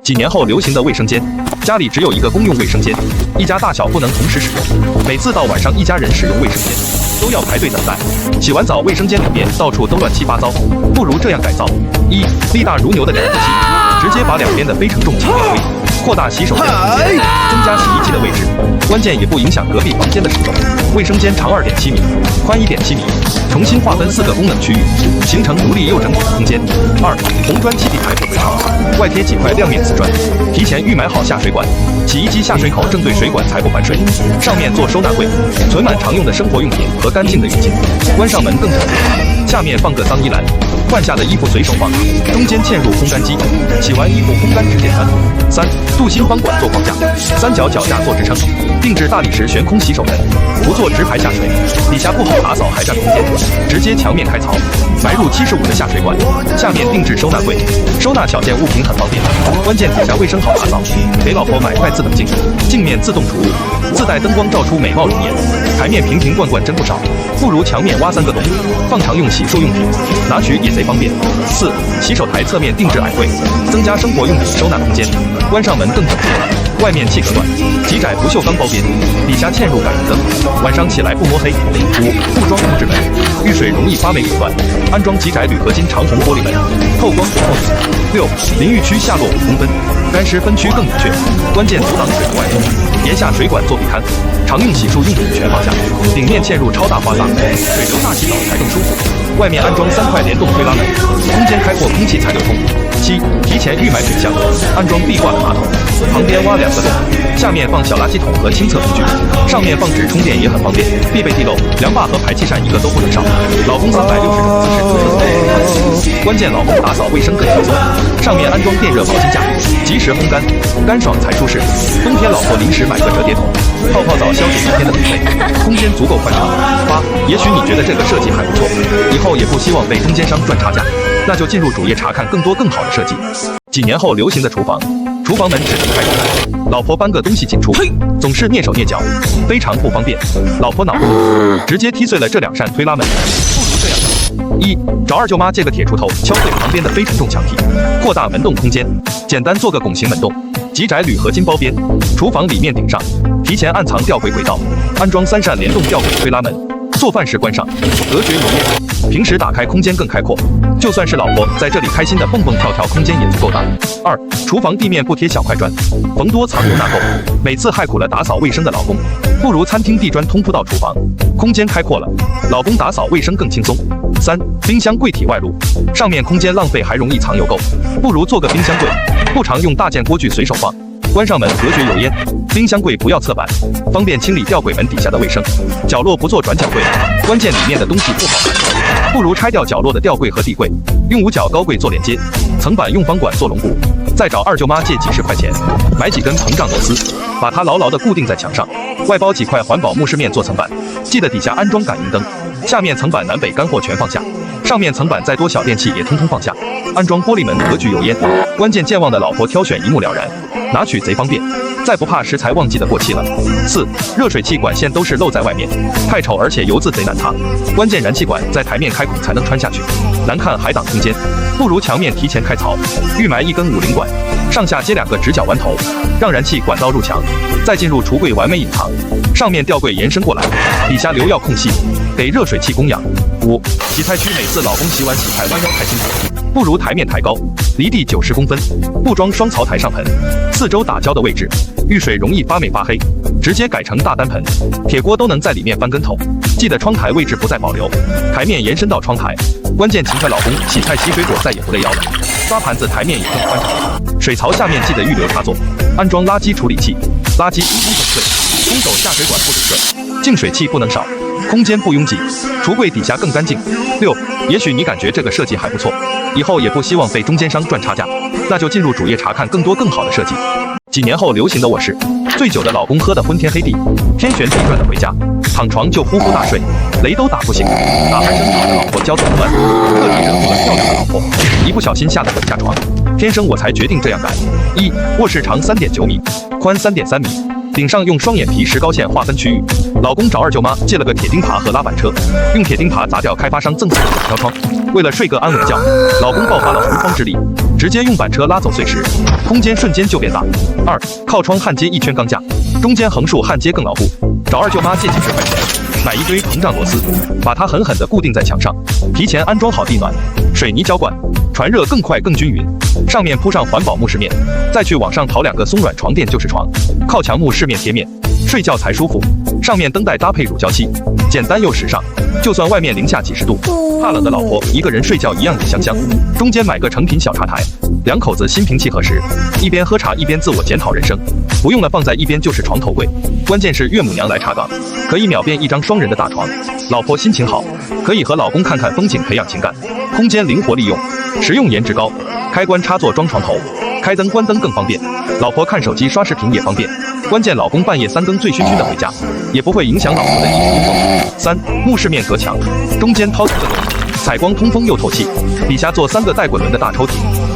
几年后流行的卫生间，家里只有一个公用卫生间，一家大小不能同时使用。每次到晚上，一家人使用卫生间都要排队等待。洗完澡，卫生间里面到处都乱七八糟，不如这样改造：一、力大如牛的2个机，直接把两边的非承重机给推，扩大洗手间空间，增加洗衣机的位置，关键也不影响隔壁房间的使用。卫生间长2.7米，宽1.7米，重新划分4个功能区域，形成独立又整体的空间。2、红砖基地台不回巢，外贴几块亮面瓷砖，提前预埋好下水管，洗衣机下水口正对水管才不反水，上面做收纳柜，存满常用的生活用品和干净的浴巾。关上门更整洁，下面放个脏衣篮，换下的衣服随手放，中间嵌入烘干机，洗完衣服烘干直接穿。3、镀锌方管做框架，3角脚架做支撑，定制大理石悬空洗手盆，不做直排下水，底下不好打扫还占空间，直接墙面开槽，埋入75的下水管，下面定制收纳柜，收纳小件物品很方便。关键底下卫生好打扫，给老婆买块自等镜，镜面自动除雾，自带灯光照出美貌容颜。台面瓶瓶罐罐真不少，不如墙面挖3个洞，放常用洗漱用品，拿取也贼方便。4、洗手台侧面定制矮柜，增加生活用品收纳空间，关上门更整洁，外面气格断，极窄不锈钢包边，底下嵌入感应灯，晚上起来不摸黑。5、布装控制门，遇水容易发霉阻断，安装极窄铝合金长虹玻璃门，透光不透明。6、淋浴区下落5公分，干湿分区更明确，关键阻挡水的外流，沿下水管做壁龛，常用洗漱用品全放下，顶面嵌入超大花洒，水流大洗澡才更舒服。外面安装3块联动推拉门，空间开阔，空气才流通。7、提前预埋水箱，安装壁挂的马桶，旁边挖2个洞，下面放小垃圾桶和清厕工具，上面放纸充电也很方便。必备地漏、凉把和排气扇一个都不能少。老公360种姿势，关键老公打扫卫生更轻松，上面安装电热毛巾架，及时烘干，干爽才舒适。冬天老婆临时买个折叠桶，泡泡澡消解1天的疲惫，空间足够宽敞。8、也许你觉得这个设计还不错，以后也不希望被中间商赚差价，那就进入主页查看更多更好的设计。几年后流行的厨房，厨房门只能开着，老婆搬个东西进出，总是蹑手蹑脚，非常不方便。老婆恼怒，直接踢碎了这2扇推拉门。不如这样：1、找二舅妈借个铁锄头敲碎旁边的非承重墙体，扩大门洞空间，简单做个拱形门洞，极窄铝合金包边，厨房里面顶上，提前暗藏吊柜轨道，安装3扇联动吊柜推拉门，做饭时关上，隔绝油烟，平时打开空间更开阔，就算是老婆在这里开心的蹦蹦跳跳，空间也足够大。2、厨房地面不贴小块砖，逢多藏油纳垢，每次害苦了打扫卫生的老公，不如餐厅地砖通铺到厨房，空间开阔了，老公打扫卫生更轻松。3、冰箱柜体外露，上面空间浪费还容易藏油垢，不如做个冰箱柜，不常用大件锅具随手放，关上门隔绝油烟。冰箱柜不要侧板，方便清理吊柜门底下的卫生。角落不做转角柜，关键里面的东西不好拿，不如拆掉角落的吊柜和地柜，用5角高柜做连接，层板用方管做龙骨，再找二舅妈借几10块钱，买几根膨胀螺丝，把它牢牢地固定在墙上，外包几块环保木饰面做层板，记得底下安装感应灯，下面层板南北干货全放下，上面层板再多小电器也通通放下，安装玻璃门隔绝油烟，关键健忘的老婆挑选一目了然，拿取贼方便，再不怕食材忘记的过期了。4、热水器管线都是露在外面，太丑而且油渍贼难擦，关键燃气管在台面开孔才能穿下去，难看还挡空间，不如墙面提前开槽，预埋1根50管，上下接2个直角弯头，让燃气管道入墙，再进入橱柜完美隐藏，上面吊柜延伸过来，底下留药空隙，给热水器供氧。5、洗菜区每次老公洗碗洗菜弯腰太辛苦，不如台面抬高，离地90公分，不装双槽台上盆，四周打胶的位置，遇水容易发霉发黑，直接改成大单盆，铁锅都能在里面翻跟头，记得窗台位置不再保留，台面延伸到窗台，关键勤快老公洗菜洗水果再也不累腰了，刷盘子台面也更宽敞，水槽下面记得预留插座，安装垃圾处理器，垃圾一粉碎，冲走下水管不堵塞，净水器不能少，空间不拥挤，橱柜底下更干净。6、也许你感觉这个设计还不错，以后也不希望被中间商赚差价，那就进入主页查看更多更好的设计。几年后流行的卧室，醉酒的老公喝得昏天黑地，天旋地转的回家，躺床就呼呼大睡，雷都打不醒，打鼾声吵得老婆焦躁不安，彻底惹怒了漂亮的老婆，一不小心吓得滚下床。天生我才决定这样改。1、卧室长3.9米，宽3.3米，顶上用双眼皮石膏线划分区域。老公找二舅妈借了个铁钉耙和拉板车，用铁钉耙砸掉开发商赠送的小飘窗。为了睡个安稳觉，老公爆发了洪荒之力，直接用板车拉走碎石，空间瞬间就变大。2. 靠窗焊接一圈钢架，中间横竖焊接更牢固。找二舅妈借几十块钱，买一堆膨胀螺丝，把它狠狠地固定在墙上，提前安装好地暖、水泥浇灌，传热更快更均匀。上面铺上环保木饰面，再去网上淘2个松软床垫就是床，靠墙木饰面贴面，睡觉才舒服。上面灯带搭配乳胶漆，简单又时尚。就算外面零下几十度，怕冷的老婆一个人睡觉一样也香香。中间买个成品小茶台，两口子心平气和时，一边喝茶一边自我检讨人生。不用了，放在一边就是床头柜。关键是岳母娘来查岗，可以秒变一张双人的大床。老婆心情好，可以和老公看看风景，培养情感。空间灵活利用，实用颜值高。开关插座装床头，开灯关灯更方便。老婆看手机刷视频也方便。关键老公半夜3更醉醺醺的回家，也不会影响老婆的衣食工作。3. 木饰面隔墙，中间掏出个洞，采光通风又透气，底下做3个带滚轮的大抽屉，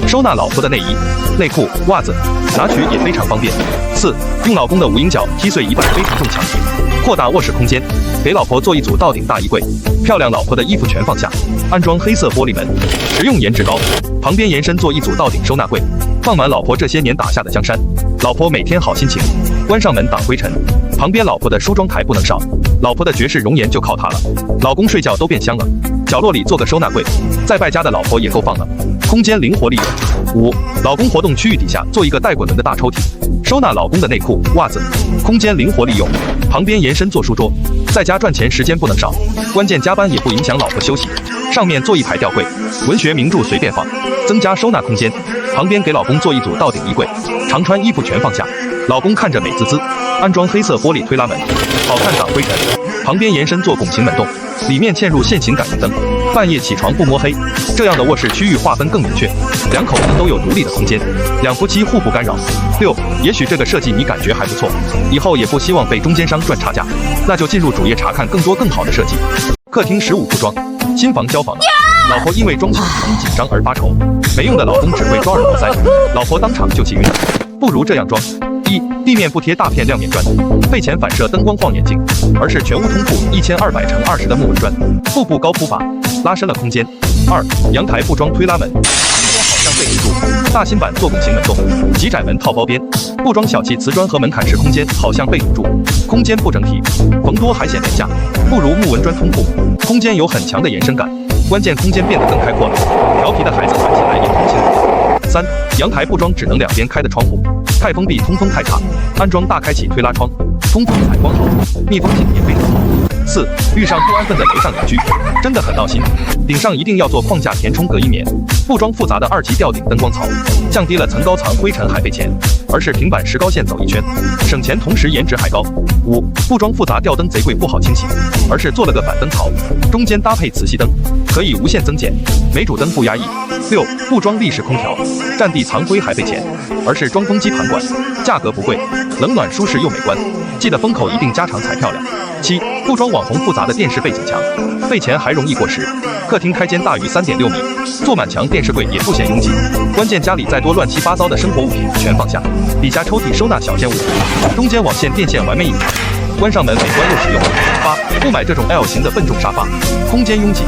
收纳老婆的内衣、内裤、袜子，拿取也非常方便。4. 用老公的无影脚踢碎一半非承重墙体，扩大卧室空间，给老婆做一组到顶大衣柜，漂亮老婆的衣服全放下，安装黑色玻璃门，实用颜值高。旁边延伸做一组到顶收纳柜，放满老婆这些年打下的江山，老婆每天好心情。关上门挡灰尘，旁边老婆的梳妆台不能少，老婆的绝世容颜就靠它了，老公睡觉都变香了。角落里做个收纳柜，在败家的老婆也够放了，空间灵活利用。5. 老公活动区域底下做一个带滚轮的大抽屉，收纳老公的内裤、袜子，空间灵活利用。旁边延伸做书桌，在家赚钱时间不能少，关键加班也不影响老婆休息。上面做一排吊柜，文学名著随便放，增加收纳空间。旁边给老公做一组到顶衣柜，常穿衣服全放下，老公看着美滋滋。安装黑色玻璃推拉门，好看挡灰尘。旁边延伸做拱形门洞，里面嵌入线形感应灯，半夜起床不摸黑。这样的卧室区域划分更明确，两口子都有独立的空间，两夫妻互不干扰。6. 也许这个设计你感觉还不错，以后也不希望被中间商赚差价，那就进入主页查看更多更好的设计。客厅15铺装，新房交房了，老婆因为装修紧张而发愁，没用的老公只会抓耳挠腮，老婆当场就气晕了。不如这样装：1. 地面不贴大片亮面砖，费钱反射灯光晃眼睛，而是全屋通铺1200乘20的木纹砖，腹部高铺法，拉伸了空间。2. 阳台不装推拉门，空间好像被堵住，大新版做拱形门洞，极窄门套包边，不装小气瓷砖和门槛式空间好像被堵住，空间不整体，缝多还显廉价，不如木纹砖通铺，空间有很强的延伸感，关键空间变得更开阔了，调皮的孩子玩起来也通气了。3. 阳台不装只能两边开的窗户，太封闭通风太差，安装大开启推拉窗，通风采光好，密封性也非常好。4. 遇上不安分的楼上邻居，真的很闹心。顶上一定要做框架填充隔音棉，不装复杂的2级吊顶灯光槽，降低了层高层灰尘还费钱，而是平板石膏线走一圈，省钱同时颜值还高。5. 不装复杂吊灯贼贵不好清洗，而是做了个板灯槽，中间搭配磁吸灯，可以无限增减，每主灯不压抑。6. 不装立式空调，占地藏灰还费钱，而是装风机盘管，价格不贵，冷暖舒适又美观，记得风口一定加长才漂亮。7. 不装网红复杂的电视背景墙，费钱还容易过时。客厅开间大于3.6米，做满墙电视柜也不显拥挤，关键家里再多乱七八糟的生活物品全放下，底下抽屉收纳小件物品，中间网线电线完美隐藏，关上门美观又实用。8. 不买这种 L 型的笨重沙发，空间拥挤，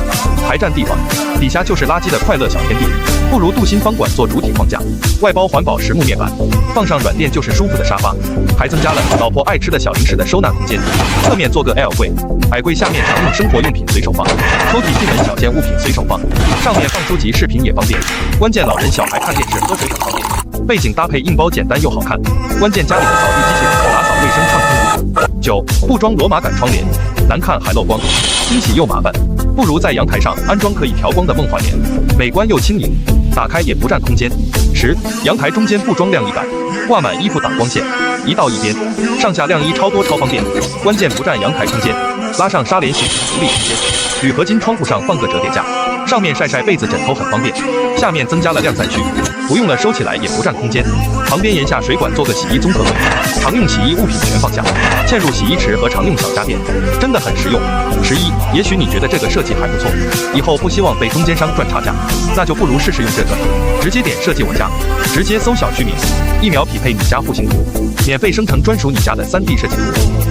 还占地方，底下就是垃圾的快乐小天地，不如镀锌方管做主体框架，外包环保实木面板，放上软垫就是舒服的沙发，还增加了老婆爱吃的小零食的收纳空间。侧面做个 L 柜，矮柜下面常用生活用品随手放，抽屉进门小件物品随手放，上面放书籍视频也方便，关键老人小孩看电视喝水很方便，背景搭配硬包简单又好看，关键家里的扫地机器人打扫卫生畅通无阻。9. 不装罗马杆窗帘，难看还漏光，清洗又麻烦，不如在阳台上安装可以调光的梦幻帘，美观又轻盈，打开也不占空间。10. 阳台中间不装晾衣杆，挂满衣服挡光线，一到一边，上下晾衣超多超方便，关键不占阳台空间，拉上纱帘形成独立空间。铝合金窗户上放个折叠架，上面晒晒被子枕头很方便，下面增加了晾晒区，不用了收起来也不占空间。旁边沿下水管做个洗衣综合柜，常用洗衣物品全放下，嵌入洗衣池和常用小家电，真的很实用。11. 也许你觉得这个设计还不错，以后不希望被中间商赚差价，那就不如试试用这个，直接点设计我家，直接搜小区名，1秒匹配你家户型图，免费生成专属你家的3D 设计图。